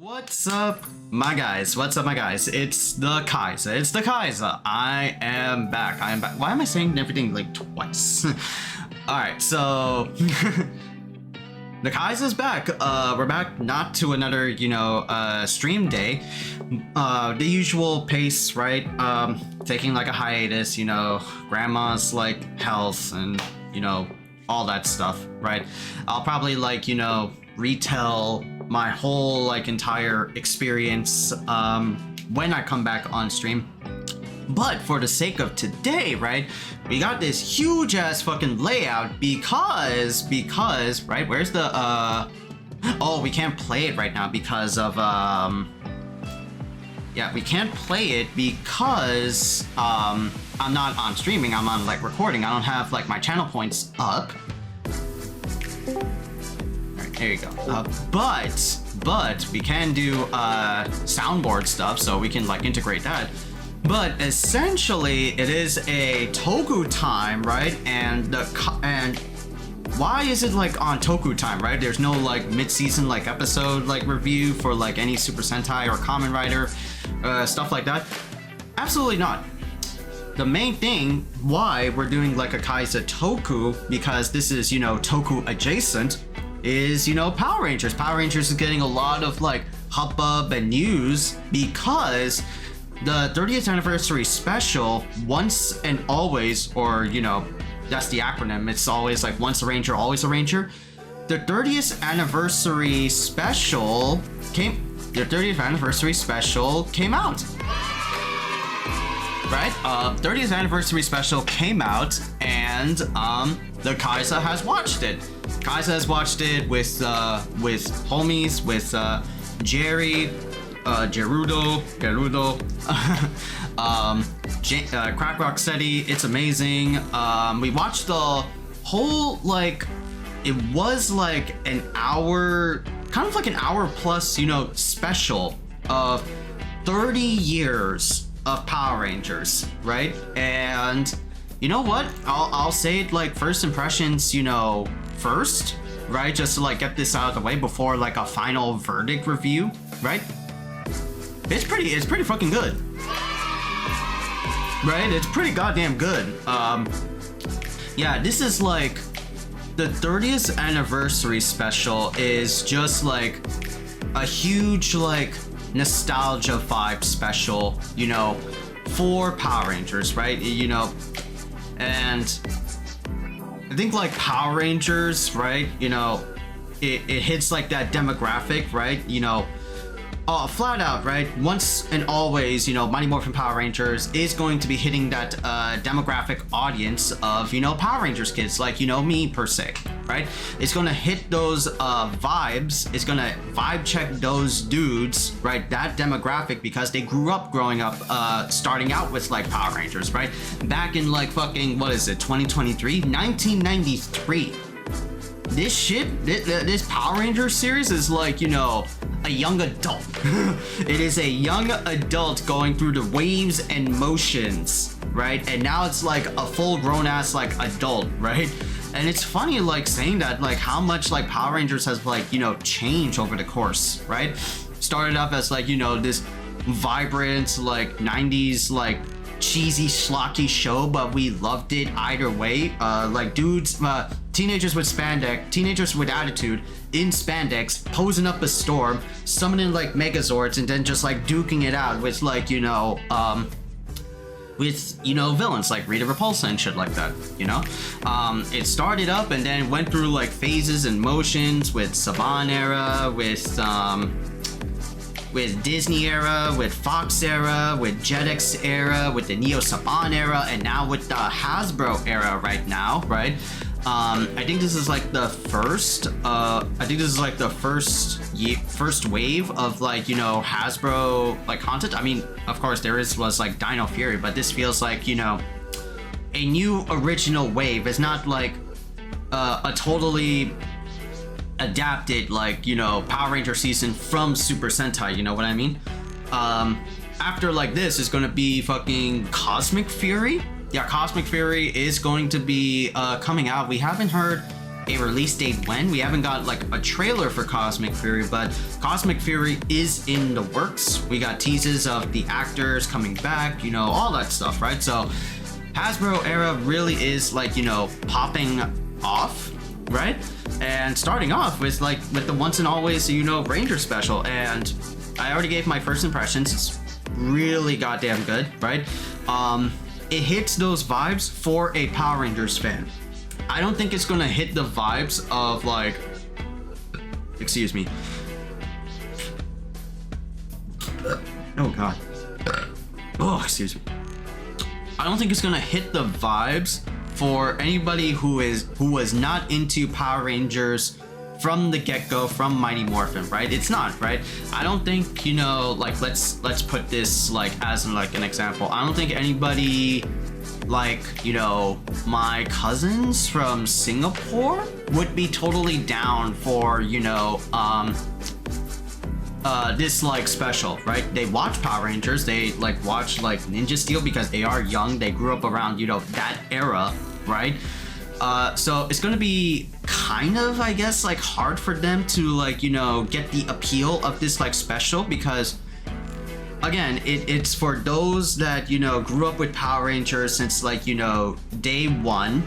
What's up, my guys? What's up, my guys? It's the Khaiza. It's the Khaiza. I am back. Why am I saying everything like twice? Alright, so the Khaiza's back. We're back not to another, stream day. The usual pace, right? Taking like a hiatus, grandma's like health and, all that stuff, right? I'll probably like, retell my whole like entire experience when I come back on stream. But for the sake of today, right, we got this huge ass fucking layout because right, where's the oh, we can't play it right now because of yeah, we can't play it because I'm not on streaming, I'm on like recording. I don't have like my channel points up. There you go. But we can do soundboard stuff, so we can like integrate that. But essentially, it is a Toku time, right? And why is it like on Toku time, right? There's no like mid-season like episode like review for like any Super Sentai or Kamen Rider stuff like that. Absolutely not. The main thing why we're doing like a Khaiza Toku, because this is Toku adjacent, is Power Rangers. Power Rangers is getting a lot of like hubbub and news because the 30th anniversary special, Once and Always, or that's the acronym, it's always like once a ranger, always a ranger. The 30th anniversary special came out. Right? 30th anniversary special came out, and the Khaiza has watched it. Khaiza has watched it with homies, with Jerry, Gerudo, Crack Rock Steady. It's amazing. We watched the whole, like, it was like an hour, kind of like an hour plus, special of 30 years of Power Rangers, right? And you know what? I'll say it like first impressions, first, right? Just to like get this out of the way before like a final verdict review, right? It's pretty fucking good. Right? It's pretty goddamn good. Yeah, this is like the 30th anniversary special is just like a huge like nostalgia vibe special, for Power Rangers, right? And I think like Power Rangers, right? It hits like that demographic, right? Flat out, right? Once and Always, Mighty Morphin Power Rangers is going to be hitting that demographic audience of, Power Rangers kids, like, me per se, right? It's going to hit those vibes. It's going to vibe check those dudes, right? That demographic, because they grew up growing up, starting out with like Power Rangers, right? Back in like fucking, what is it, 2023? 1993. This shit, this Power Rangers series is like, a young adult. It is a young adult going through the waves and motions, right? And now it's like a full grown ass like adult, right? And it's funny like saying that, like how much like Power Rangers has like, changed over the course, right? Started up as like, this vibrant like 90s like cheesy schlocky show, but we loved it either way. Like dudes, teenagers with spandex, teenagers with attitude in spandex, posing up a storm, summoning like megazords, and then just like duking it out with like villains like Rita Repulsa and shit like that. It started up and then went through like phases and motions with Saban era, with Disney era, with Fox era, with Jetix era, with the Neo Saban era, and now with the Hasbro era right now, right? I think this is like the first, first wave of like, Hasbro like content. I mean, of course there was like Dino Fury, but this feels like, a new original wave. It's not like a totally adapted like Power Ranger season from Super Sentai, you know what I mean? After like this is gonna be fucking Cosmic Fury. Yeah, Cosmic Fury is going to be coming out. We haven't heard a release date when. We haven't got like a trailer for Cosmic Fury, but Cosmic Fury is in the works. We got teases of the actors coming back, you know, all that stuff, right? So Hasbro era really is like, you know, popping off, right? And starting off with the once and always, you know, Ranger special. And I already gave my first impressions. It's really goddamn good, right? It hits those vibes for a Power Rangers fan. I don't think it's gonna hit the vibes of like, excuse me. Oh god. Oh, excuse me. I don't think it's gonna hit the vibes for anybody who was not into Power Rangers from the get-go, from Mighty Morphin, right? It's not, right? I don't think, you know, like let's put this like as like an example. I don't think anybody like, you know, my cousins from Singapore would be totally down for, you know, this like special, right? They watch Power Rangers, they like watch like Ninja Steel because they are young, they grew up around, you know, that era, right? So it's gonna be kind of, I guess, like hard for them to like, you know, get the appeal of this like special, because again, it's for those that, you know, grew up with Power Rangers since like, you know, day one,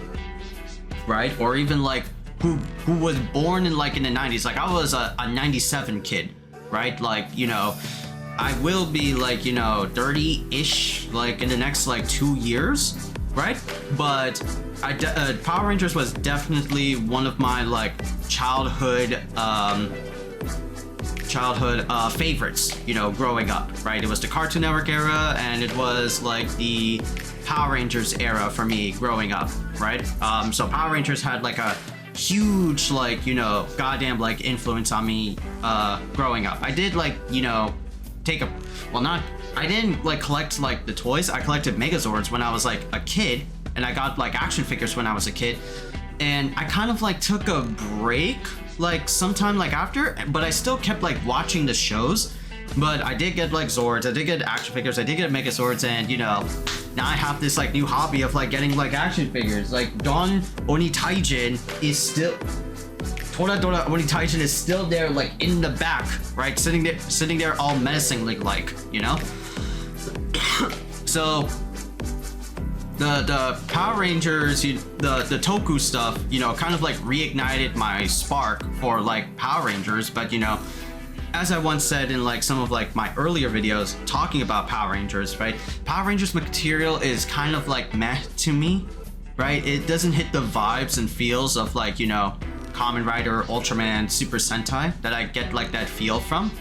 right? Or even like who was born in like in the 90s. Like I was a 97 kid, right? Like, you know, I will be like, you know, 30-ish like in the next like 2 years, right? But Power Rangers was definitely one of my like childhood favorites, you know, growing up, right? It was the Cartoon Network era, and it was like the Power Rangers era for me growing up, right? So Power Rangers had like a huge like, you know, goddamn like influence on me growing up. I did like, you know, I didn't like collect like the toys. I collected Megazords when I was like a kid, and I got like action figures when I was a kid, and I kind of like took a break like sometime like after, but I still kept like watching the shows. But I did get like Zords, I did get action figures, I did get Megazords, and you know, now I have this like new hobby of like getting like action figures. Like Don Oni Taijin is still Tora Oni Taijin is still there like in the back, right? Sitting there all menacingly like, you know? So the Power Rangers, the Toku stuff, you know, kind of like reignited my spark for like Power Rangers. But you know, as I once said in like some of like my earlier videos talking about Power Rangers, right? Power Rangers material is kind of like meh to me, right? It doesn't hit the vibes and feels of like, you know, Kamen Rider, Ultraman, Super Sentai that I get like that feel from.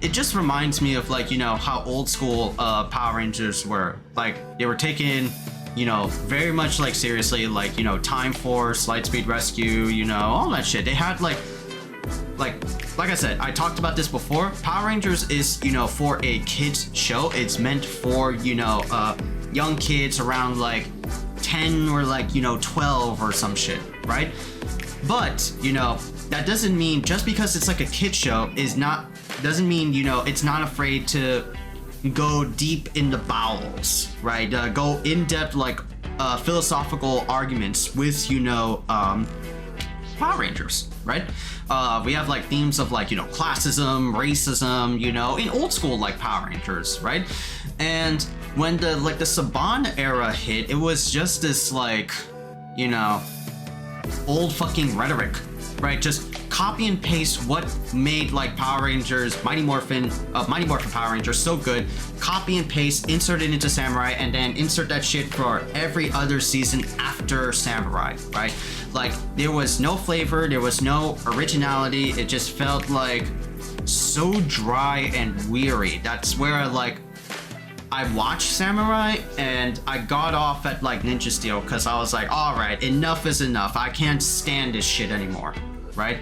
It just reminds me of like, you know, how old school Power Rangers were. Like they were taken, you know, very much like seriously, like, you know, Time Force, Lightspeed Rescue, you know, all that shit. They had like I said, I talked about this before. Power Rangers is, you know, for a kids show. It's meant for, you know, young kids around like 10 or like, you know, 12 or some shit, right? But, you know, that doesn't mean just because it's like a kid show doesn't mean, you know, it's not afraid to go deep in the bowels, right? Go in depth like philosophical arguments with, you know, Power Rangers, right? We have like themes of like, you know, classism, racism, you know, in old school like Power Rangers, right? And when the Saban era hit, it was just this like, you know, old fucking rhetoric, right? Just copy and paste what made like Power Rangers, Mighty Morphin Power Rangers so good. Copy and paste, insert it into Samurai, and then insert that shit for every other season after Samurai, right? Like there was no flavor, there was no originality. It just felt like so dry and weary. That's where I watched Samurai and I got off at like Ninja Steel because I was like, all right, enough is enough. I can't stand this shit anymore, right?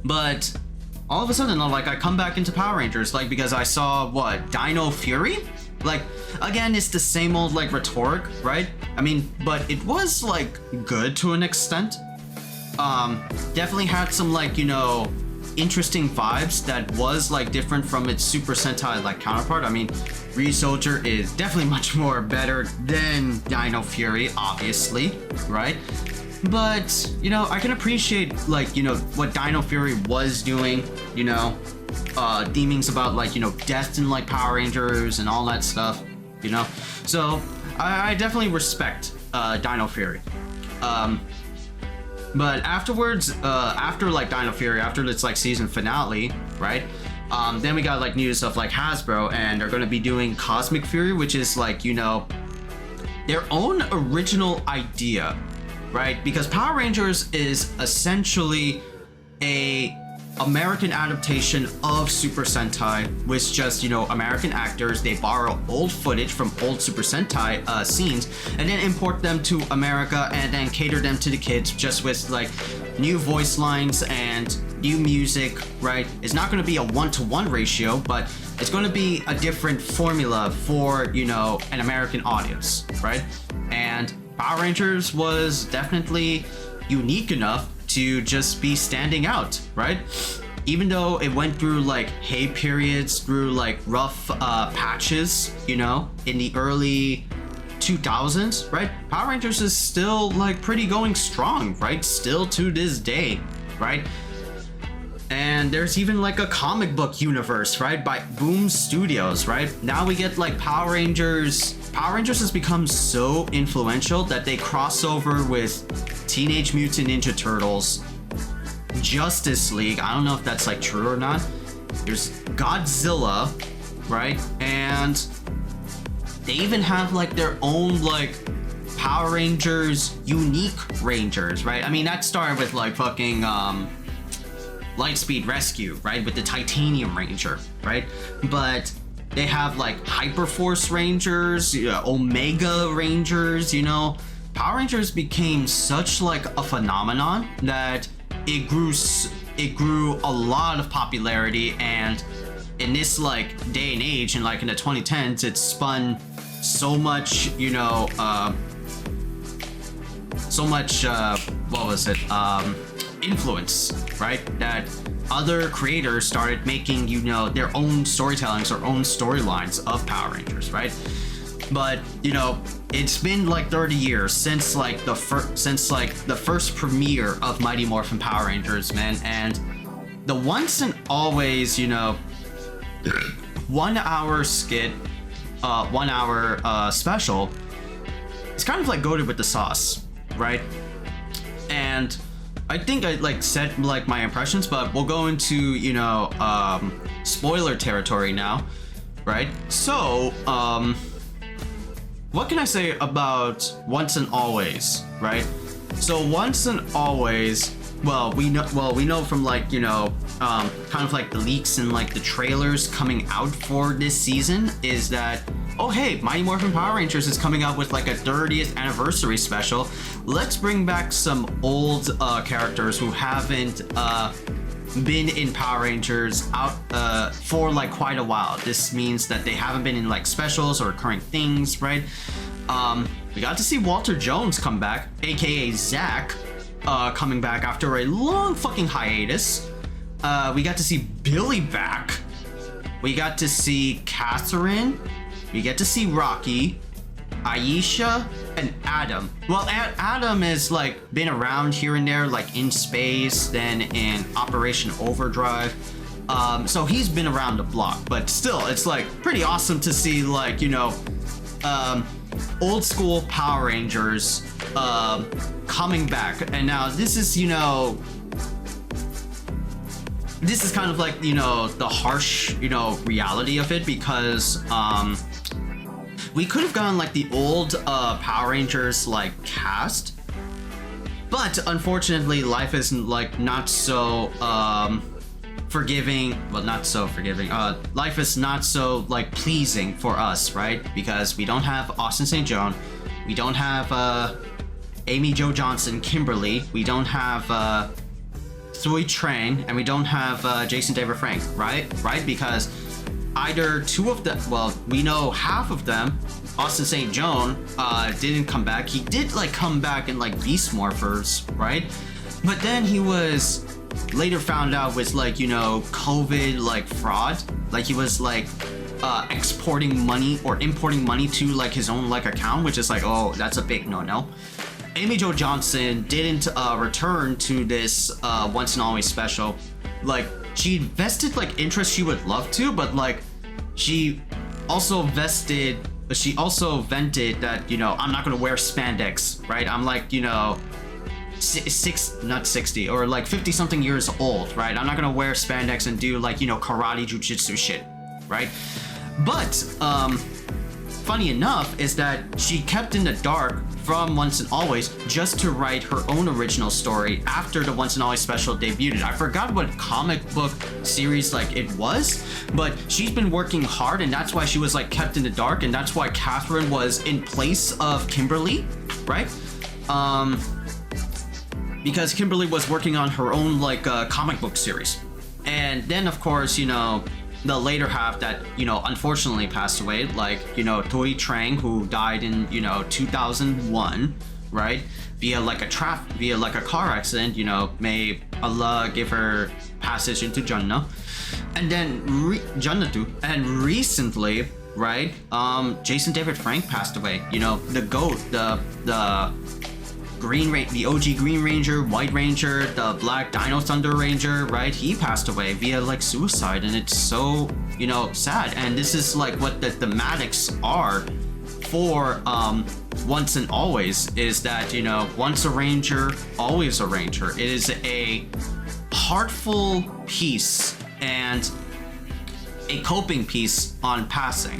But all of a sudden, like I come back into Power Rangers, like because I saw what, Dino Fury? Like again, it's the same old like rhetoric, right? I mean, but it was like good to an extent. Definitely had some like, you know, interesting vibes that was like different from its Super Sentai like counterpart. I mean, Ryusoulger is definitely much more better than Dino Fury, obviously, right? But, you know, I can appreciate, like, you know, what Dino Fury was doing, you know, themings about, like, you know, death in, like, Power Rangers and all that stuff, you know? So, I definitely respect Dino Fury. But afterwards, after, like, Dino Fury, after its, like, season finale, right? Then we got, like, news of, like, Hasbro, and they're gonna be doing Cosmic Fury, which is, like, you know, their own original idea, right? Because Power Rangers is essentially a American adaptation of Super Sentai with just, you know, American actors. They borrow old footage from old Super Sentai scenes and then import them to America and then cater them to the kids just with like new voice lines and new music, right? It's not going to be a 1-to-1 ratio, but it's going to be a different formula for, you know, an American audience, right? And Power Rangers was definitely unique enough to just be standing out, right? Even though it went through like hay periods, through like rough patches, you know, in the early 2000s, right? Power Rangers is still like pretty going strong, right? Still to this day, right? And there's even like a comic book universe, right? By Boom Studios, right? Now we get like Power Rangers. Power Rangers has become so influential that they cross over with Teenage Mutant Ninja Turtles, Justice League. I don't know if that's like true or not. There's Godzilla, right? And they even have like their own like Power Rangers unique Rangers, right? I mean, that started with like fucking Lightspeed Rescue, right? With the Titanium Ranger, right? But they have like Hyperforce Rangers, Omega Rangers, you know. Power Rangers became such like a phenomenon that it grew a lot of popularity, and in this like day and age, and like in the 2010s, it spun so much, you know, influence, right? That other creators started making, you know, their own storytellings or own storylines of Power Rangers, right? But, you know, it's been like 30 years since like the first premiere of Mighty Morphin Power Rangers, man, and the once and always, you know, 1 hour skit, 1 hour special, it's kind of like goated with the sauce, right? And I think I like said like my impressions, but we'll go into, you know, spoiler territory now, right? So, what can I say about Once and Always, right? So Once and Always, we know from like, you know, kind of like the leaks and like the trailers coming out for this season is that, oh hey, Mighty Morphin Power Rangers is coming out with like a 30th anniversary special. Let's bring back some old characters who haven't been in Power Rangers out for like quite a while. This means that they haven't been in like specials or recurring things, right? We got to see Walter Jones come back, aka Zack, coming back after a long fucking hiatus. We got to see Billy back. We got to see Catherine. We get to see Rocky, Aisha, and Adam. Well, Adam has like been around here and there, like in space, then in Operation Overdrive. So he's been around the block, but still, it's like pretty awesome to see like, you know, old school Power Rangers coming back. And now this is, you know, this is kind of like, you know, the harsh, you know, reality of it, because we could have gone like the old Power Rangers like cast, but unfortunately life is like not so forgiving. Well, not so forgiving. Life is not so like pleasing for us, right? Because we don't have Austin St. John, we don't have Amy Jo Johnson, Kimberly, we don't have Sui Trang, and we don't have Jason David Frank, right? Because either two of them, well, we know half of them, Austin St. John, didn't come back. He did like come back in like Beast Morphers, right? But then he was later found out was like, you know, COVID like fraud. Like he was like exporting money or importing money to like his own like account, which is like, oh, that's a big no-no. Amy Jo Johnson didn't return to this Once and Always special. Like she vested like interest she would love to, but like she also vented that, you know, I'm not gonna wear spandex, right? I'm like, you know, not 60 or like 50 something years old, right? I'm not gonna wear spandex and do like, you know, karate jujitsu shit, right? But funny enough is that she kept in the dark from Once and Always just to write her own original story after the Once and Always special debuted. I forgot what comic book series like it was, but she's been working hard, and that's why she was like kept in the dark, and that's why Catherine was in place of Kimberly, right? Because Kimberly was working on her own like comic book series. And then of course, you know, the later half that, you know, unfortunately passed away, like, you know, Toy Trang, who died in, you know, 2001, right? Via like a car accident, you know, may Allah give her passage into Jannah. And then Jannatu. And recently, right, Jason David Frank passed away. You know, the GOAT, the OG Green Ranger, White Ranger, the Black Dino Thunder Ranger, right? He passed away via like suicide, and it's so, you know, sad. And this is like what the thematics are for Once and Always, is that, you know, once a Ranger, always a Ranger. It is a heartful piece and a coping piece on passing,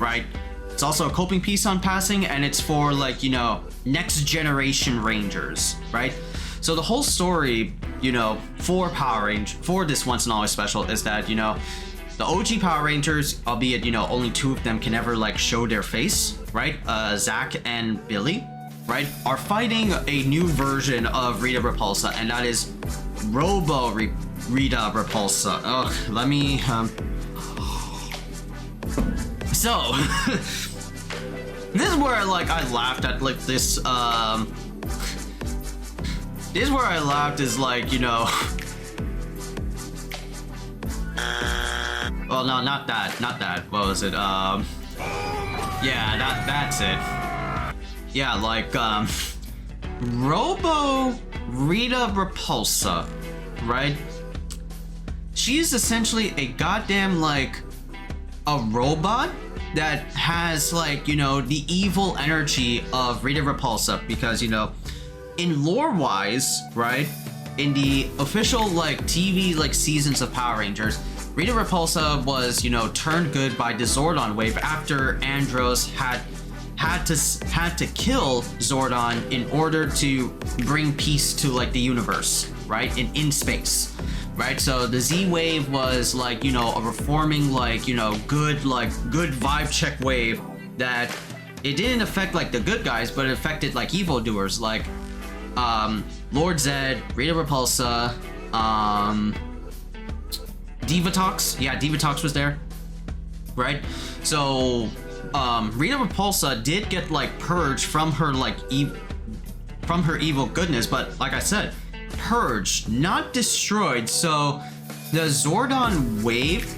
right? It's also a coping piece on passing, and it's for like, you know, next generation Rangers, right? So the whole story, you know, for this Once and Always special is that, you know, the OG Power Rangers, albeit, you know, only two of them can ever like show their face, right? Zach and Billy, right, are fighting a new version of Rita Repulsa, and that is Rita Repulsa. Oh, let me So this is where like I laughed at like this is where I laughed is like, you know, well, no, not that, what was it, yeah, that's it. Yeah, like Rita Repulsa, right? She's essentially a goddamn like a robot that has like, you know, the evil energy of Rita Repulsa, because, you know, in lore wise, right, in the official like TV like seasons of Power Rangers, Rita Repulsa was, you know, turned good by the Zordon wave after Andros had to kill Zordon in order to bring peace to like the universe, right, in space. Right, so the Z wave was like, you know, a reforming, like, you know, good vibe check wave that it didn't affect like the good guys, but it affected like evildoers like Lord Zed, Rita Repulsa, Divatox. Yeah, Divatox was there, right? So Rita Repulsa did get like purged from her like from her evil goodness, but like I said, purged, not destroyed. So the Zordon wave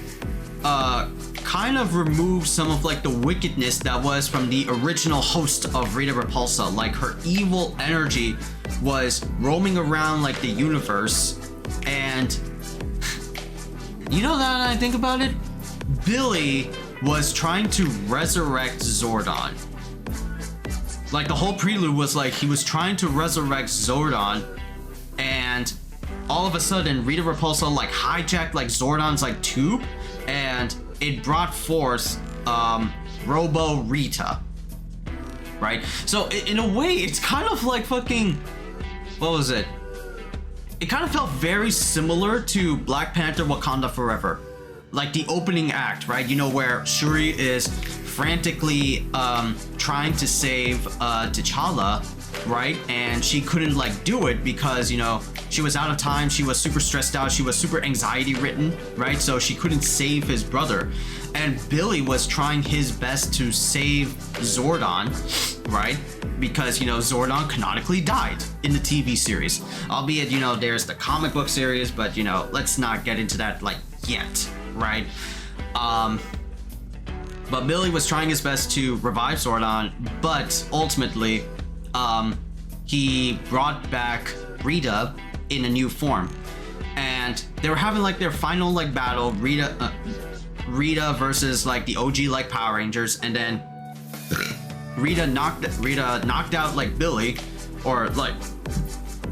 kind of removed some of like the wickedness that was from the original host of Rita Repulsa. Like her evil energy was roaming around like the universe, and you know, that I think about it, Billy was trying to resurrect Zordon. Like the whole prelude was like he was trying to resurrect Zordon, and all of a sudden Rita Repulsa like hijacked like Zordon's like tube, and it brought forth Robo Rita, right? So in a way it's kind of like fucking, what was it? It kind of felt very similar to Black Panther Wakanda Forever. Like the opening act, right? You know, where Shuri is frantically trying to save T'Challa, right? And she couldn't like do it because, you know, she was out of time, she was super stressed out, she was super anxiety ridden, right? So she couldn't save his brother. And Billy was trying his best to save Zordon, right? Because, you know, Zordon canonically died in the TV series. Albeit, you know, there's the comic book series, but, you know, let's not get into that like yet, right? But Billy was trying his best to revive Zordon, but ultimately, he brought back Rita in a new form. And they were having like their final like battle, Rita versus like the OG like Power Rangers, and then Rita knocked out like Billy, or like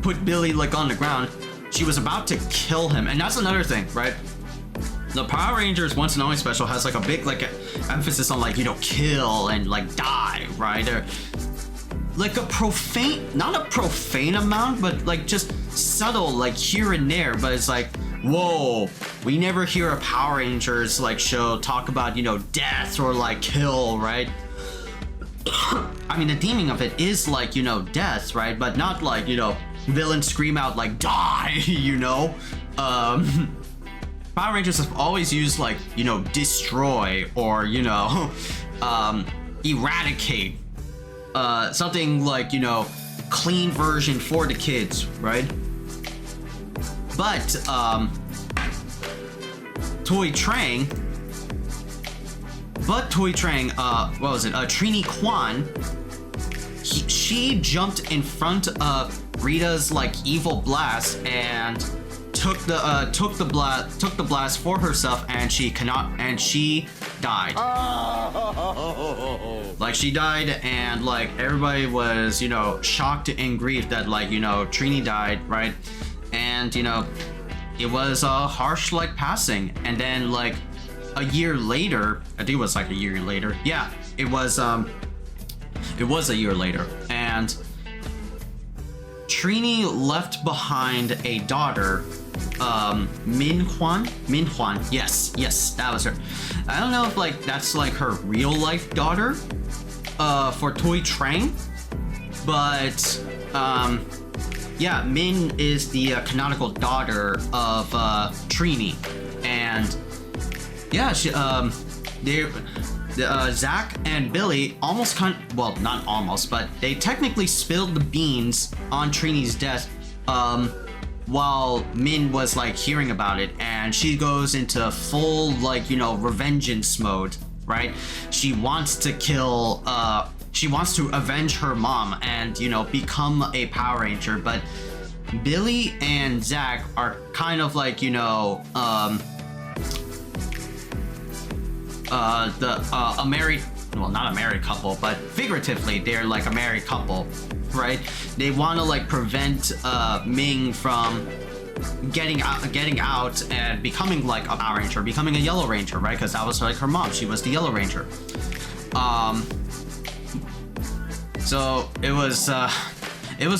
put Billy like on the ground. She was about to kill him, and that's another thing, right? The Power Rangers Once and Only special has like a big like emphasis on like, you know, kill and like die, right? They're like a profane, not a profane amount, but like just subtle, like here and there. But it's like, whoa, we never hear a Power Rangers like show talk about, you know, death or like kill, right? I mean, the theming of it is like, you know, death, right? But not like, you know, villains scream out like die, you know? Power Rangers have always used like, you know, destroy or, you know, eradicate. Something like, you know, clean version for the kids, right? But Toy Trang, what was it? Trini Kwan, she jumped in front of Rita's like evil blast and took the blast for herself, and she died. Like she died, and like everybody was, you know, shocked and grieved that like, you know, Trini died, right? And you know, it was a harsh like passing. And then like a year later, I think it was like a year later. Yeah, it was a year later, and Trini left behind a daughter, Min Hwan, yes, that was her. I don't know if like that's like her real life daughter for Toy Trang, but yeah, Min is the canonical daughter of Trini. And yeah, she Zach and Billy almost well, not almost, but they technically spilled the beans on Trini's death while Min was like hearing about it, and she goes into full like, you know, revengeance mode, right? She wants to kill she wants to avenge her mom and, you know, become a Power Ranger. But Billy and Zach are kind of like, you know, a married, well, not a married couple, but figuratively they're like a married couple, right? They want to like prevent Ming from getting out and becoming like a Power Ranger, becoming a Yellow Ranger, right? Because that was like her mom, she was the Yellow Ranger. So it was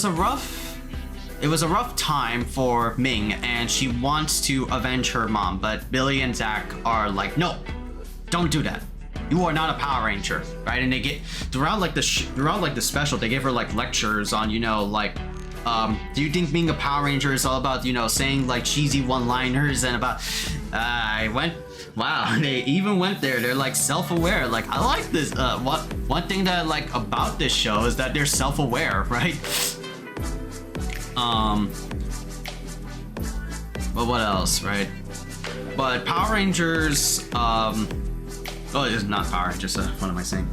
a rough time for Ming, and she wants to avenge her mom, but Billy and Zach are like, no, don't do that. You are not a Power Ranger, right? And they get throughout the special, they gave her like lectures on, you know, like, do you think being a Power Ranger is all about, you know, saying like cheesy one-liners and about? Wow, they even went there. They're like self-aware. Like, I like this. One thing that I like about this show is that they're self-aware, right? But what else, right? But Power Rangers, oh, it's not Power Rangers, what am I saying?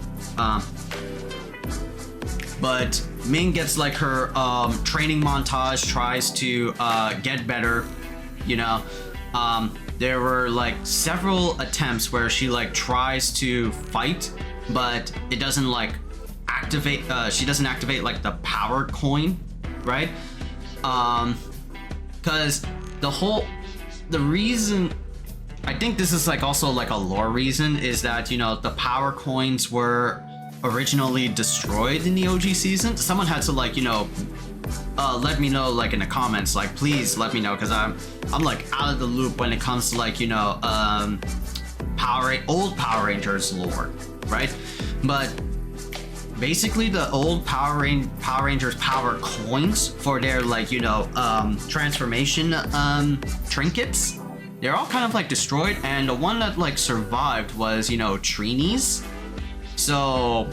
But Ming gets like her training montage, tries to get better, you know. There were like several attempts where she like tries to fight, but it doesn't like activate, she doesn't activate like the power coin, right? Because the reason, I think this is like also like a lore reason, is that, you know, the power coins were originally destroyed in the OG season. Someone had to like, you know, let me know like in the comments, like please let me know, because I'm like out of the loop when it comes to like, you know, old Power Rangers lore, right? But basically the old Power Rangers power coins for their like, you know, transformation trinkets. They're all kind of like destroyed, and the one that like survived was, you know, Trini's. So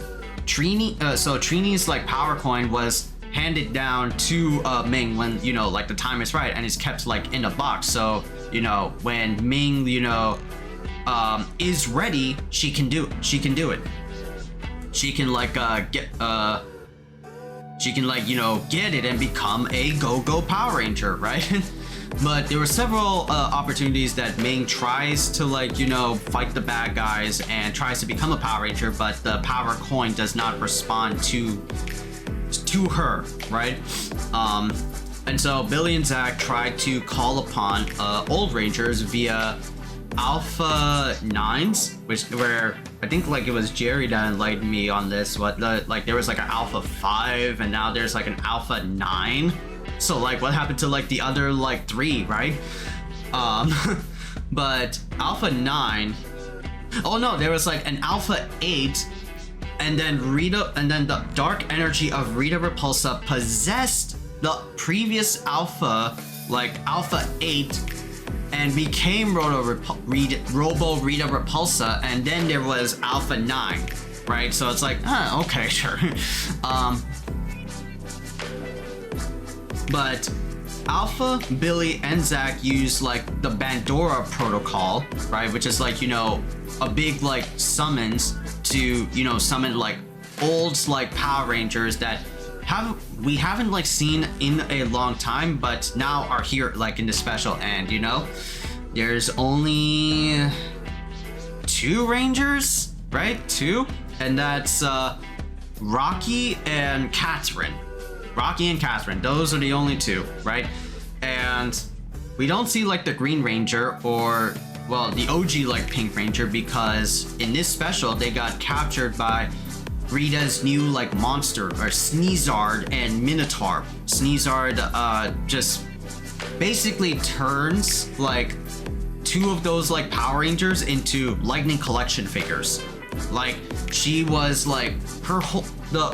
Trini's like power coin was handed down to Ming when, you know, like the time is right, and it's kept like in a box. So, you know, when Ming, you know, is ready, she can do it. She can like she can like, you know, get it and become a go-go Power Ranger, right? But there were several opportunities that Ming tries to like, you know, fight the bad guys and tries to become a Power Ranger, but the power coin does not respond to her, right? And so Billy and Zach tried to call upon old Rangers via Alpha 9s, where I think like it was Jerry that enlightened me on this. Like there was like an Alpha 5, and now there's like an Alpha 9. So like what happened to like the other like 3, right? But Alpha 9, oh no, there was like an Alpha 8, and then the dark energy of Rita Repulsa possessed the previous Alpha, like Alpha 8, and became Robo Rita Repulsa, and then there was Alpha 9, right? So it's like, okay, sure. But Alpha, Billy, and Zach use like the Bandora protocol, right? Which is like, you know, a big like summons to, you know, summon like old like Power Rangers that we haven't like seen in a long time, but now are here like in the special. And you know, there's only 2 Rangers, right? 2, and that's Rocky and Catherine. Those are the only 2, right? And we don't see like the Green Ranger or, well, the OG like Pink Ranger, because in this special they got captured by Rita's new like monster, or Sneezard and Minotaur. Sneezard just basically turns like 2 of those like Power Rangers into Lightning Collection figures. Like she was like her whole, the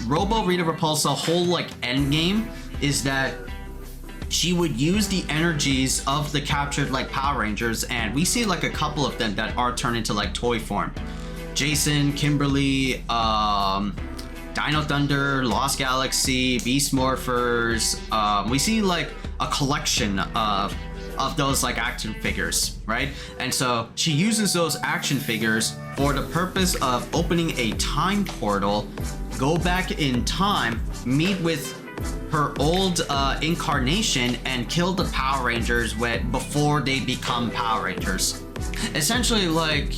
Robo Rita Repulsa whole like end game is that she would use the energies of the captured like Power Rangers, and we see like a couple of them that are turned into like toy form. Jason, Kimberly, Dino Thunder, Lost Galaxy, Beast Morphers. We see like a collection of those like action figures, right? And so she uses those action figures for the purpose of opening a time portal, go back in time, meet with her old incarnation, and kill the Power Rangers before they become Power Rangers. Essentially, like,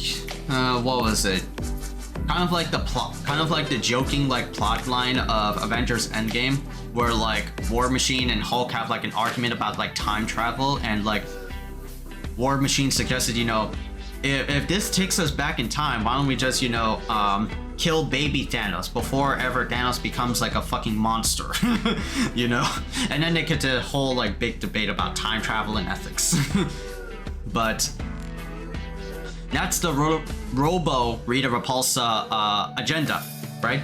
what was it? Kind of like the joking like plot line of Avengers Endgame, where like War Machine and Hulk have like an argument about like time travel, and like War Machine suggested, you know, if this takes us back in time, why don't we just, you know, kill baby Thanos before ever Thanos becomes like a fucking monster, you know? And then they get to a whole like big debate about time travel and ethics. But that's the Robo Rita Repulsa agenda, right?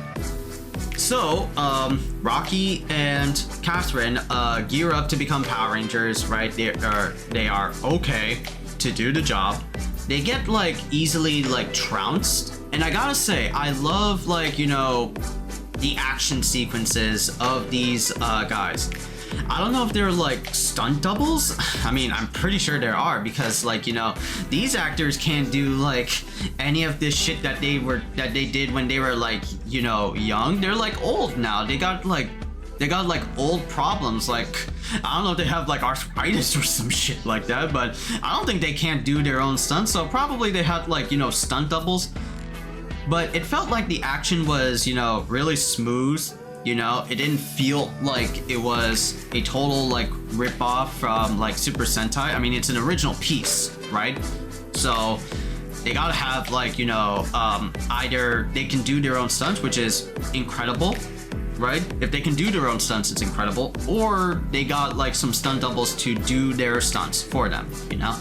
So, Rocky and Catherine gear up to become Power Rangers, right? They are okay to do the job. They get like easily like trounced, and I gotta say, I love like, you know, the action sequences of these guys. I don't know if they're like stunt doubles. I mean, I'm pretty sure there are, because like, you know, these actors can't do like any of this shit that they did when they were like, you know, young. They're like old now. They got like old problems. Like, I don't know if they have like arthritis or some shit like that, but I don't think they can't do their own stunts. So probably they had like, you know, stunt doubles. But it felt like the action was, you know, really smooth. You know, it didn't feel like it was a total like rip-off from like Super Sentai. I mean, it's an original piece, right? So they gotta have like, you know, either they can do their own stunts, which is incredible, right? If they can do their own stunts, it's incredible. Or they got like some stunt doubles to do their stunts for them, you know?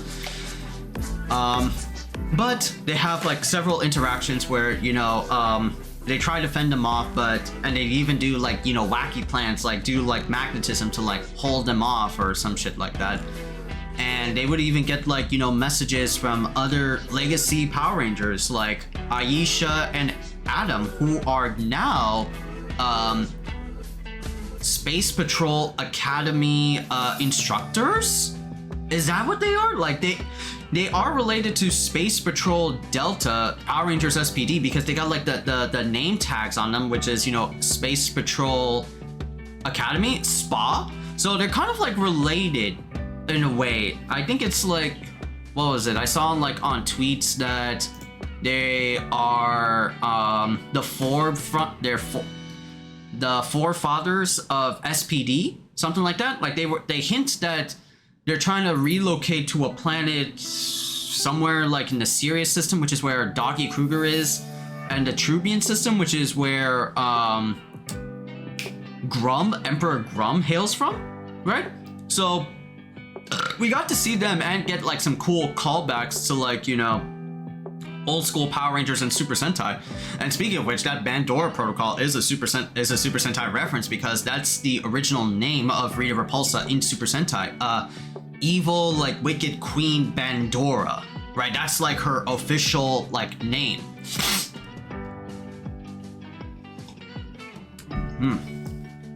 But they have like several interactions where, you know, they try to fend them off, and they even do like, you know, wacky plans, like do like magnetism to like hold them off or some shit like that. And they would even get like, you know, messages from other legacy Power Rangers like Aisha and Adam, who are now Space Patrol Academy instructors. Is that what they are? Like they are related to Space Patrol Delta Power Rangers SPD because they got like the name tags on them, which is, you know, Space Patrol Academy, SPA. So they're kind of like related in a way. I think it's like, what was it? I saw like on tweets that they are the forefathers of SPD, something like that. Like they hint that they're trying to relocate to a planet somewhere like in the Sirius system, which is where Doggy Kruger is, and the Trubian system, which is where Emperor Grum hails from, right? So we got to see them and get like some cool callbacks to like, you know, old school Power Rangers and Super Sentai. And speaking of which, that Bandora protocol is a Super Sentai reference because that's the original name of Rita Repulsa in Super Sentai. Evil, like wicked queen Bandora, right? That's like her official like name.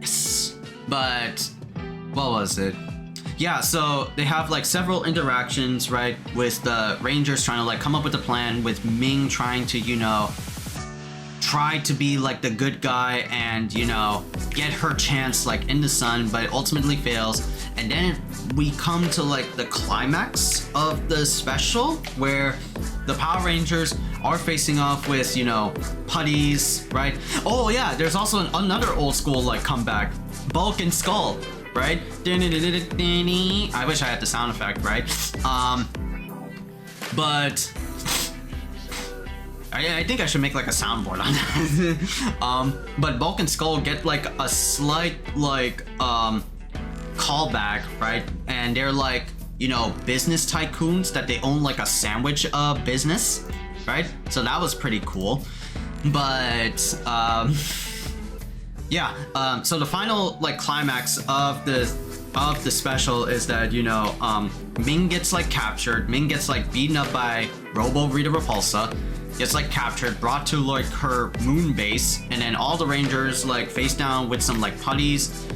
Yes. But what was it? Yeah, so they have like several interactions, right, with the Rangers trying to like come up with a plan, with Ming trying to, you know, try to be like the good guy and, you know, get her chance like in the sun, but it ultimately fails. And then we come to like the climax of the special where the Power Rangers are facing off with, you know, putties, right? Oh yeah, there's also another old school like comeback, Bulk and Skull, right? I wish I had the sound effect, right? But I think I should make like a soundboard on that. But Bulk and Skull get like a slight like callback, right? And they're like, you know, business tycoons that they own like a sandwich business, right? So that was pretty cool. But yeah, so the final like climax of the special is that, you know, Ming gets like captured. Ming gets like beaten up by Robo Rita Repulsa, gets like captured, brought to like her moon base, and then all the Rangers like face down with some like putties.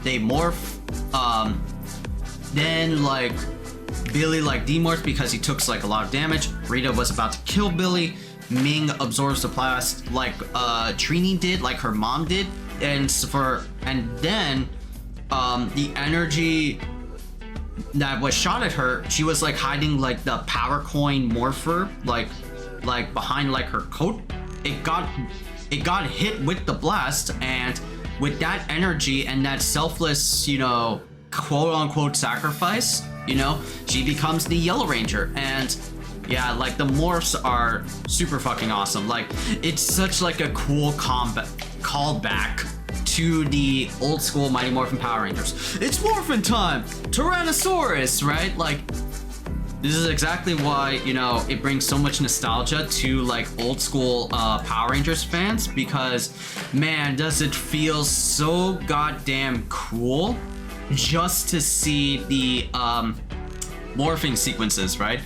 They morph. Then like Billy like demorphs because he took like a lot of damage. Rita was about to kill Billy. Ming absorbs the blast like Trini did, like her mom did, and then the energy that was shot at her, she was like hiding like the power coin morpher like behind like her coat. It got hit with the blast, and with that energy and that selfless, you know, quote unquote sacrifice, you know, she becomes the Yellow Ranger. And yeah, like the morphs are super fucking awesome. Like it's such like a cool callback to the old school Mighty Morphin Power Rangers. It's Morphin time, Tyrannosaurus, right? Like this is exactly why, you know, it brings so much nostalgia to like old school Power Rangers fans, because man, does it feel so goddamn cool just to see the morphing sequences, right?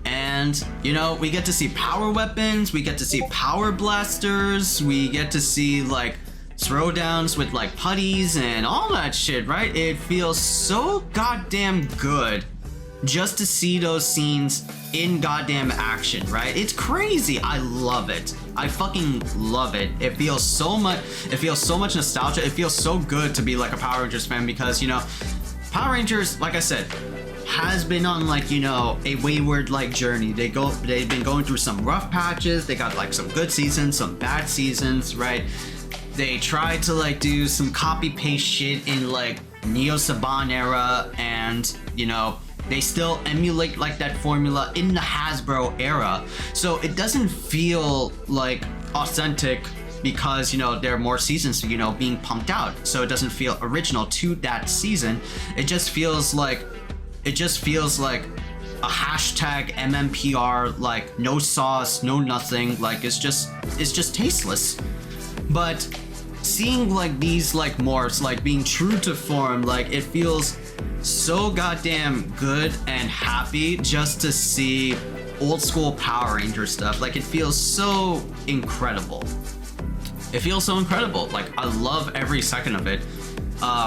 And you know, we get to see power weapons, we get to see power blasters, we get to see like throwdowns with like putties and all that shit, right? It feels so goddamn good just to see those scenes in goddamn action, right? It's crazy. I love it. I fucking love it. It feels so much nostalgia. It feels so good to be like a Power Rangers fan, because, you know, Power Rangers, like I said, has been on like, you know, a wayward like journey. They've been going through some rough patches. They got like some good seasons, some bad seasons, right? They tried to like do some copy paste shit in like Neo Saban era, and you know, they still emulate like that formula in the Hasbro era. So it doesn't feel like authentic because, you know, there are more seasons, you know, being pumped out. So it doesn't feel original to that season. It just feels like a hashtag MMPR, like no sauce, no nothing, like it's just tasteless. But seeing like these like morphs like being true to form, like it feels so goddamn good and happy just to see old school Power Ranger stuff. Like it feels so incredible. It feels so incredible. Like I love every second of it.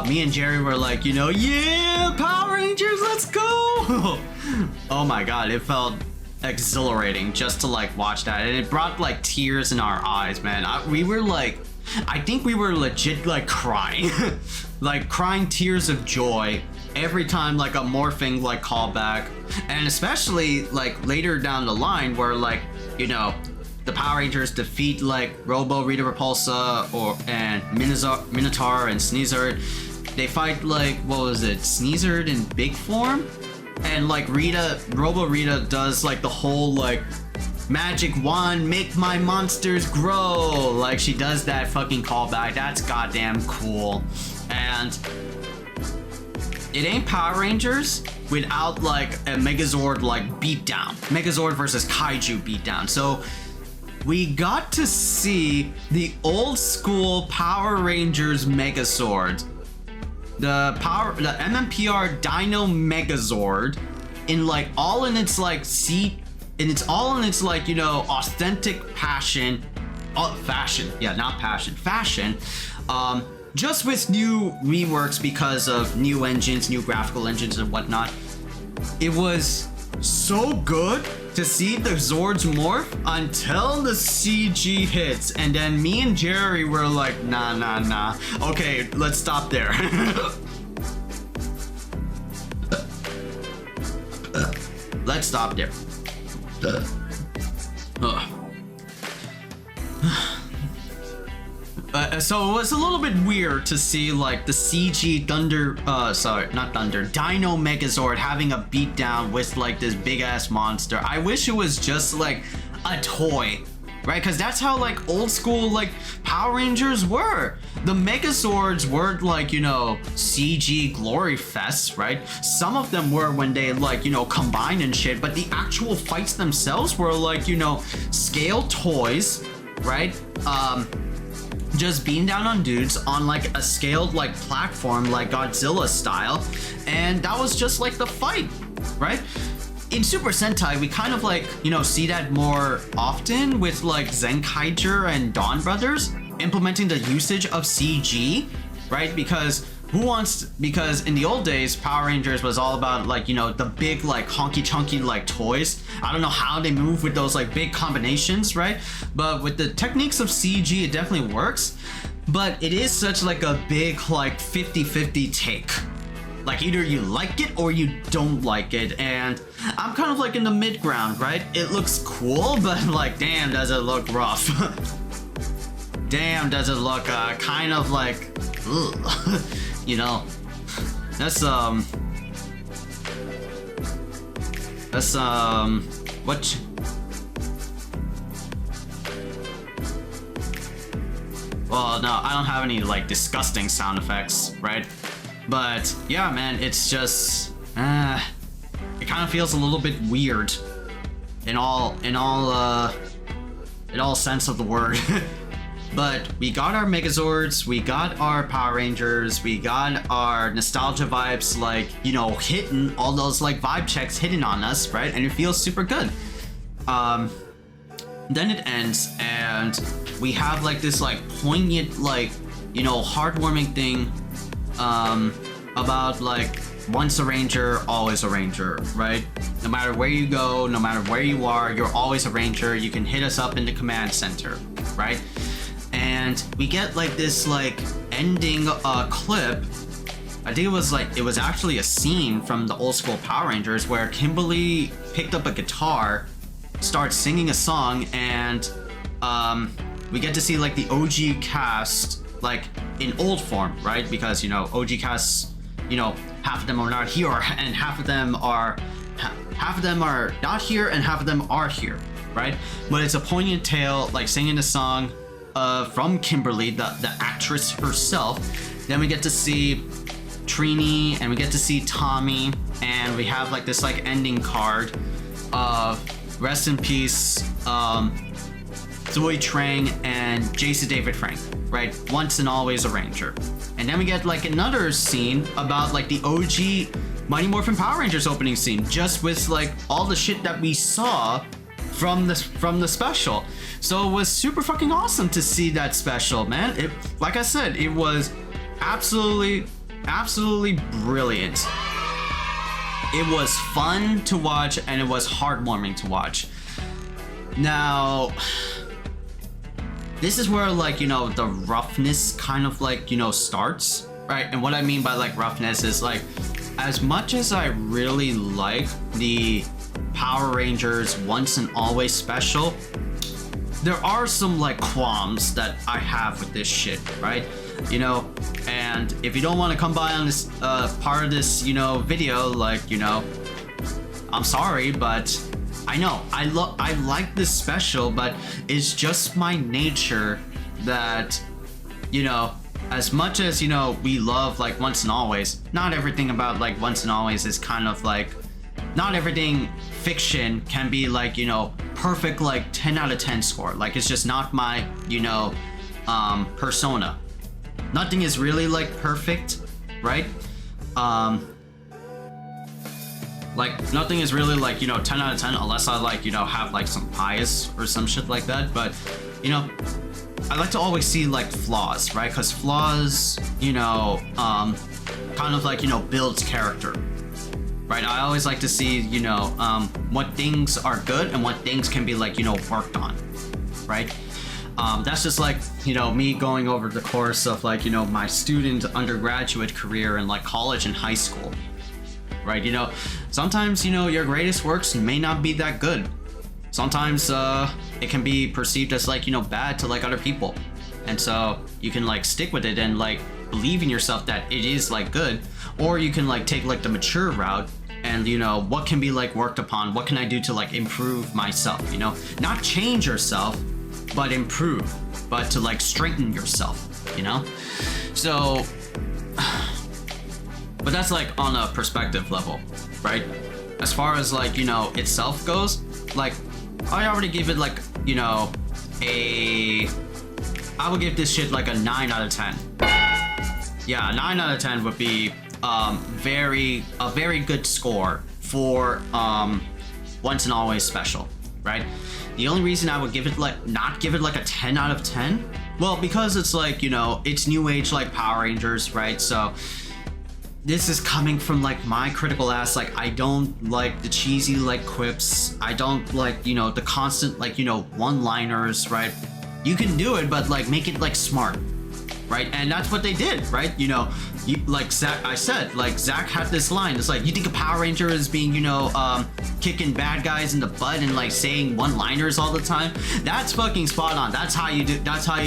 Me and Jerry were like, you know, yeah, Power Rangers, let's go. Oh my god, it felt exhilarating just to like watch that, and it brought like tears in our eyes, man. We were like, I think we were legit like crying, like crying tears of joy every time like a morphing like callback, and especially like later down the line where like, you know, the Power Rangers defeat like Robo, Rita Repulsa, and Minotaur and Sneezard. They fight like, what was it, Sneezard in big form, and like Robo Rita does like the whole like magic wand, make my monsters grow. Like she does that fucking callback. That's goddamn cool. And it ain't Power Rangers without like a Megazord like beatdown. Megazord versus Kaiju beatdown. So we got to see the old school Power Rangers Megazord. The MMPR Dino Megazord in like all in its like you know, authentic fashion. Just with new reworks because of new engines, new graphical engines and whatnot. It was so good to see the Zords morph until the CG hits, and then me and Jerry were like, nah. Okay, let's stop there. Let's stop there. So it was a little bit weird to see like the CG Dino Megazord having a beatdown with like this big ass monster. I wish it was just like a toy, right? Because that's how like old school like Power Rangers were. The Megazords weren't like, you know, CG glory fests, right? Some of them were when they like, you know, combined and shit, but the actual fights themselves were like, you know, scale toys, right? Just beating down on dudes on like a scaled like platform like Godzilla style, and that was just like the fight, right? In Super Sentai we kind of like, you know, see that more often with like Zenkaiger and Dawn Brothers implementing the usage of CG, right? Because in the old days Power Rangers was all about like, you know, the big like honky chunky like toys. I don't know how they move with those like big combinations, right? But with the techniques of CG it definitely works, but it is such like a big like 50-50 take. Like either you like it or you don't like it, and I'm kind of like in the mid ground, right? It looks cool, but like damn does it look rough. Damn does it look kind of like ugh. You know, that's what? Well, no, I don't have any like disgusting sound effects, right? But yeah, man, it's just it kind of feels a little bit weird in all sense of the word. But we got our Megazords, we got our Power Rangers, we got our nostalgia vibes, like, you know, hitting all those like vibe checks hitting on us, right? And it feels super good. Then it ends and we have like this like poignant, like, you know, heartwarming thing about like once a Ranger, always a Ranger, right? No matter where you go, no matter where you are, you're always a Ranger. You can hit us up in the command center, right? And we get like this like ending clip. I think it was actually a scene from the old school Power Rangers where Kimberly picked up a guitar, starts singing a song, and we get to see like the OG cast like in old form, right? Because, you know, OG casts, you know, half of them are not here and half of them are not here and half of them are here, right? But it's a poignant tale, like singing a song from Kimberly, the actress herself. Then we get to see Trini and we get to see Tommy, and we have like this like ending card of rest in peace, Zoe Trang and Jason David Frank, right? Once and always a Ranger. And then we get like another scene about like the OG Mighty Morphin Power Rangers opening scene, just with like all the shit that we saw from the special. So it was super fucking awesome to see that special, man. It, like I said, it was absolutely brilliant. It was fun to watch and it was heartwarming to watch. Now, this is where like, you know, the roughness kind of like, you know, starts, right? And what I mean by like roughness is like, as much as I really like the Power Rangers Once and Always special, there are some like qualms that I have with this shit, right? You know, and if you don't want to come by on this part of this, you know, video, like, you know, I'm sorry, but I know I like this special, but it's just my nature that, you know, as much as, you know, we love like Once and Always, not everything about like Once and Always is kind of like, not everything fiction can be like, you know, perfect like 10 out of 10 score. Like, it's just not my, you know, persona. Nothing is really like perfect, right? Like, nothing is really like, you know, 10 out of 10 unless I like, you know, have like some bias or some shit like that. But, you know, I like to always see like flaws, right? Because flaws, you know, kind of like, you know, builds character, right? I always like to see, you know, what things are good and what things can be like, you know, worked on, right? That's just like, you know, me going over the course of like, you know, my student undergraduate career in like college and high school, right? You know, sometimes, you know, your greatest works may not be that good. Sometimes it can be perceived as like, you know, bad to like other people. And so you can like stick with it and like believe in yourself that it is like good, or you can like take like the mature route and, you know, what can be like worked upon? What can I do to like improve myself? You know, not change yourself, but improve, but to like strengthen yourself, you know? So, but that's like on a perspective level, right? As far as like, you know, itself goes, like, I already give it like, you know, I would give this shit like a 9 out of 10. Yeah, a 9 out of 10 would be a very good score for Once and Always special, right? The only reason I would give it like, not give it like a 10 out of 10, well, because it's like, you know, it's new age like Power Rangers, right? So this is coming from like my critical ass, like, I don't like the cheesy like quips. I don't like, you know, the constant like, you know, one-liners, right? You can do it, but like make it like smart, right? And that's what they did, right? You know, like Zach, I said, like Zach had this line. It's like, you think a Power Ranger is being, you know, kicking bad guys in the butt and like saying one-liners all the time? That's fucking spot on. That's how you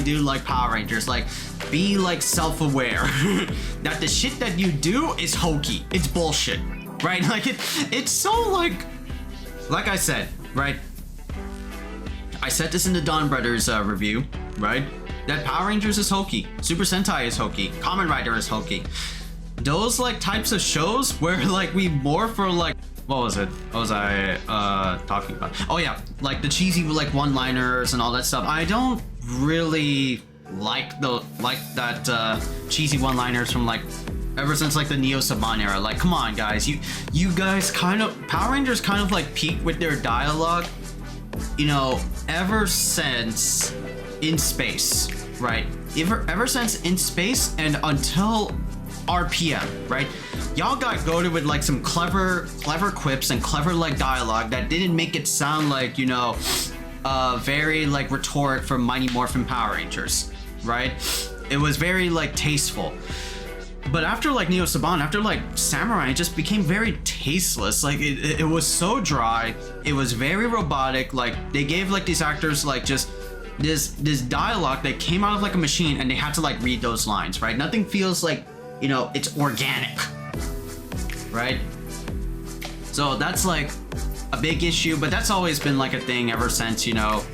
do like Power Rangers. Like, be like self-aware that the shit that you do is hokey. It's bullshit, right? Like it's so like I said, right? I said this in the Dawn Brothers review, right? That Power Rangers is hokey, Super Sentai is hokey, Kamen Rider is hokey. Those like types of shows where like we morph for like, what was it? What was I talking about? Oh yeah, like the cheesy like one-liners and all that stuff. I don't really like that cheesy one-liners from like ever since like the Neo Saban era. Like, come on guys, you guys kind of, Power Rangers kind of like peaked with their dialogue, you know, ever since In Space, right? Ever since In Space and until RPM, right? Y'all got goated with like some clever quips and clever like dialogue that didn't make it sound like, you know, very like rhetoric from Mighty Morphin Power Rangers, right? It was very like tasteful. But after like Neo Saban, after like Samurai, it just became very tasteless. Like it was so dry. It was very robotic. Like they gave like these actors like just this dialogue that came out of like a machine, and they had to like read those lines, right? Nothing feels like, you know, it's organic, right? So that's like a big issue, but that's always been like a thing ever since, you know,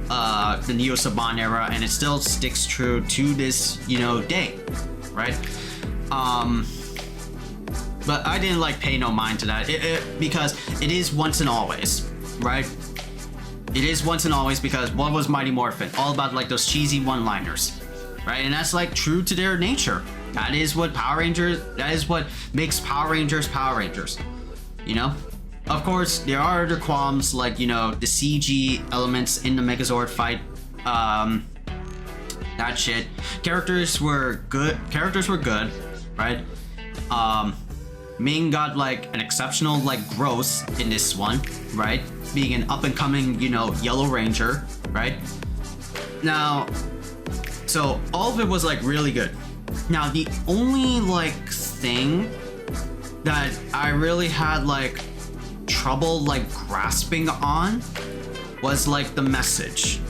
the Neo Saban era, and it still sticks true to this, you know, day, right? but I didn't like pay no mind to that because it is once and always, right? It is once and always because what was Mighty Morphin? All about like those cheesy one-liners, right? And that's like true to their nature. That is what Power Rangers, that is what makes Power Rangers Power Rangers, you know? Of course, there are other qualms like, you know, the CG elements in the Megazord fight, that shit. Characters were good, right? Ming got like an exceptional like growth in this one, right? Being an up and coming, you know, Yellow Ranger, right? Now, so all of it was like really good. Now, the only like thing that I really had like trouble like grasping on was like the message,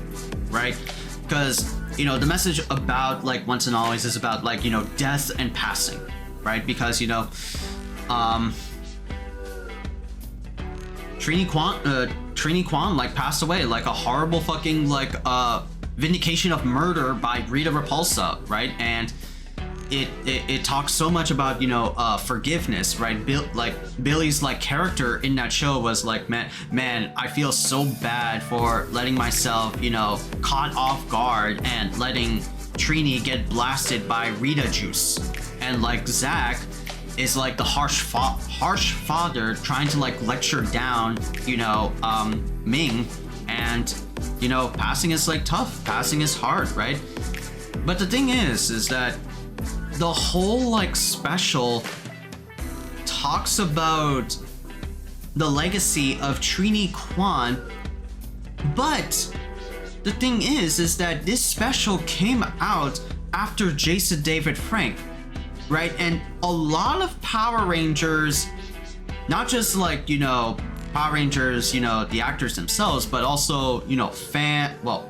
right? Because, you know, the message about like Once and Always is about like, you know, death and passing, right? Because, you know, Trini Kwan like passed away, like a horrible fucking like vindication of murder by Rita Repulsa, right? And it talks so much about, you know, forgiveness, right? Billy's like character in that show was like, man, I feel so bad for letting myself, you know, caught off guard and letting Trini get blasted by Rita juice. And like Zack is like the harsh father trying to like lecture down, you know, Ming, and, you know, passing is like tough, passing is hard, right? But the thing is that the whole like special talks about the legacy of Trini Kwan, but the thing is that this special came out after Jason David Frank, right? And a lot of Power Rangers, not just like, you know, Power Rangers, you know, the actors themselves, but also, you know,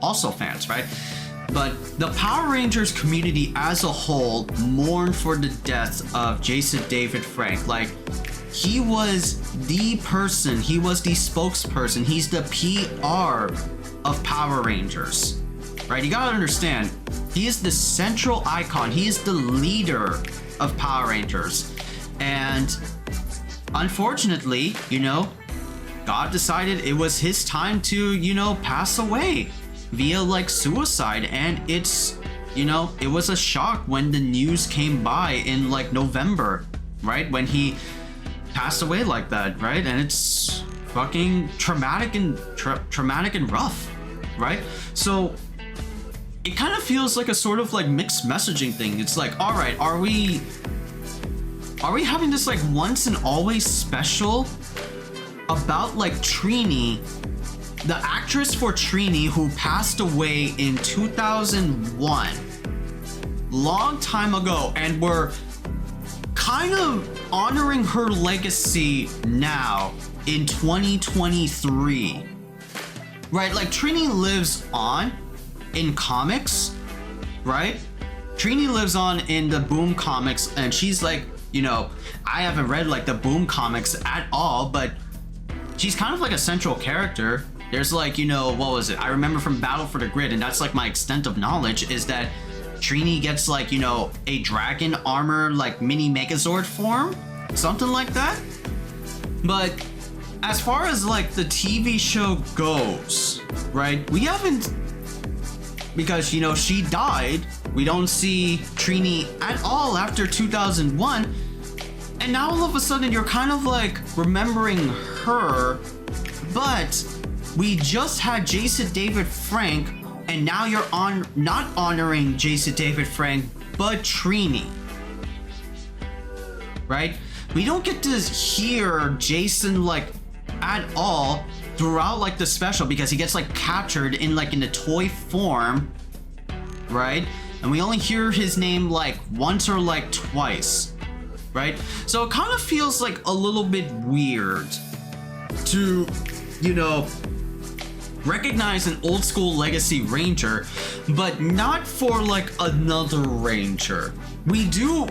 also fans, right? But the Power Rangers community as a whole mourned for the death of Jason David Frank. Like, he was the person, he was the spokesperson, he's the PR of Power Rangers, right? You gotta understand, he is the central icon, he is the leader of Power Rangers. And unfortunately, you know, God decided it was his time to, you know, pass away via like suicide. And it's, you know, it was a shock when the news came by in like November, right? When he passed away like that, right? And it's fucking traumatic and rough, right? So it kind of feels like a sort of like mixed messaging thing. It's like, all right, are we having this like once and always special about like Trini, the actress for Trini, who passed away in 2001, long time ago, and we're kind of honoring her legacy now in 2023, right? Like, Trini lives on in comics, right? Trini lives on in the Boom comics, and she's like, you know, I haven't read like the Boom comics at all, but she's kind of like a central character. There's like, you know, what was it? I remember from Battle for the Grid, and that's like my extent of knowledge, is that Trini gets like, you know, a dragon armor, like mini Megazord form, something like that. But as far as like the TV show goes, right? We haven't, because, you know, she died. We don't see Trini at all after 2001. And now all of a sudden you're kind of like remembering her, but we just had Jason David Frank, and now you're not honoring Jason David Frank, but Trini, right? We don't get to hear Jason like at all throughout like the special, because he gets like captured in like in the toy form, right? And we only hear his name like once or like twice, right? So it kind of feels like a little bit weird to, you know, recognize an old school legacy ranger, but not for like another ranger. We do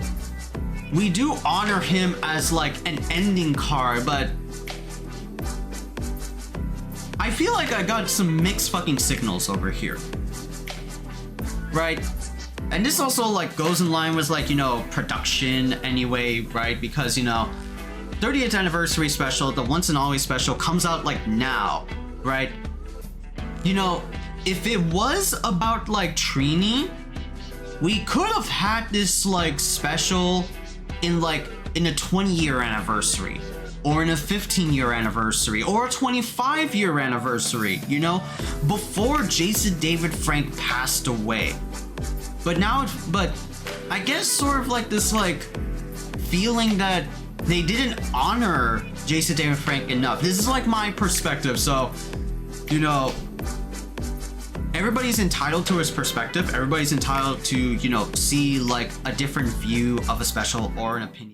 honor him as like an ending card, but I feel like I got some mixed fucking signals over here, right? and this also like goes in line with like, you know, production anyway, right? Because, you know, 30th anniversary special, the once and always special, comes out like now, right? You know, if it was about like Trini, we could have had this like special in a 20-year anniversary, or in a 15-year anniversary, or a 25-year anniversary, you know, before Jason David Frank passed away. But I guess sort of like this like feeling that they didn't honor Jason David Frank enough. This is like my perspective, so, you know, everybody's entitled to his perspective. Everybody's entitled to, you know, see like a different view of a special or an opinion.